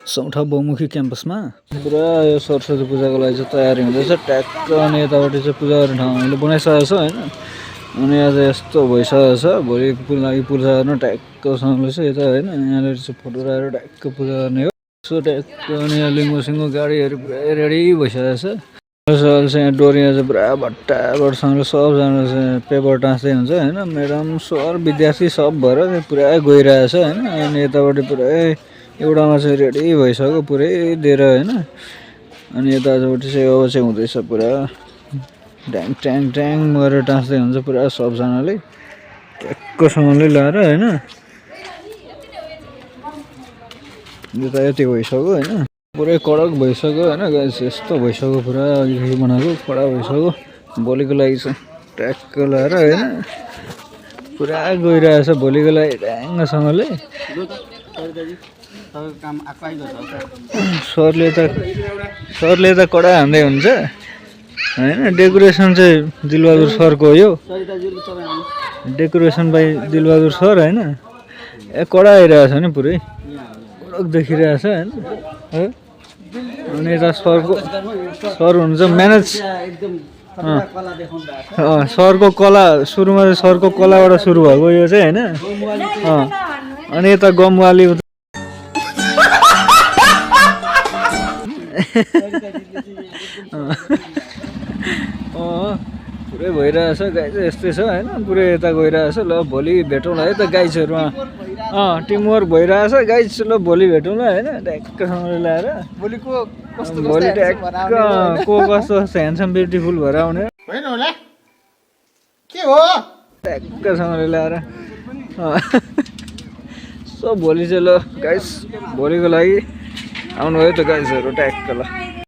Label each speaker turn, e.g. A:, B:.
A: सौठा बहुमुखी क्याम्पसमा पुरा यो सरस्वती पूजाको लागि चाहिँ तयारी हुँदैछ ट्याक्क। अनि यतापट्टि चाहिँ पूजा गर्ने ठाउँ हामीले बनाइसकेको छ होइन। अनि आज यस्तो भइसकेको छ भोलिको लागि पूजा गर्न ट्याक्कसँगले चाहिँ यता होइन। यहाँनिर चाहिँ फोटो राखेर ट्याक्क पूजा गर्ने हो। सो ट्याक्क अनि यहाँ लिङ्गोसिङ्गो गाडीहरू पुरै रेडी भइसकेको छ। अहिले चाहिँ यहाँ डोरीमा चाहिँ पुरा भट्टाभटसँगले सबजना चाहिँ पेपर टाँच्दै हुन्छ होइन। म्याडम सर विद्यार्थी सब भएर चाहिँ पुरा गइरहेछ होइन। अनि यतापट्टि पुरै एउटामा चाहिँ रेडी भइसक्यो पुरै दिएर होइन। अनि यतापट्टि चाहिँ अब चाहिँ हुँदैछ पुरा ड्याङ ट्याङ ट्याङ गरेर टाँच्दै हुन्छ पुरा सबजनाले ट्याक्कसँगले लाएर होइन। यता यति भइसक्यो होइन। पुरै कडक भइसक्यो होइन गाइस। यस्तो भइसक्यो पुरा अघि बनाएको कडा भइसक्यो। भोलिको लागि चाहिँ ट्याक्क लाएर होइन पुरा गइरहेछ भोलिको लागि ड्याङसँगले। सरले त कडा हान्दै हुन्छ होइन। डेकोरेसन चाहिँ दिलबहादुर सरको हो यो। डेकोरेसन बाई दिलबहादुर सर होइन। कडा आइरहेछ नि पुरै कडक देखिरहेछ होइन। अनि यता सरको सर हुनुहुन्छ म्यानेज। सरको कला सुरुमा चाहिँ सरको कलाबाट सुरु भएको यो चाहिँ होइन। अनि यता गमवाली पुरै भइरहेछ गाइज यस्तै छ होइन। पुरै यता गइरहेछ ल भोलि भेटौँला है त गाइजहरूमा। टिमवर्क भइरहेछ गाइज ल भोलि भेटौँला होइन। ट्याक्कसँगले ल्याएर भोलि ट्याक्क को कस्तो ह्यान्डसम ब्युटिफुल भएर आउने के हो ट्याक्कसँगले ल्याएर। सो भोलि चाहिँ ल गाइज भोलिको लागि आउनु भयो त गाइजहरू ट्याक्क ल।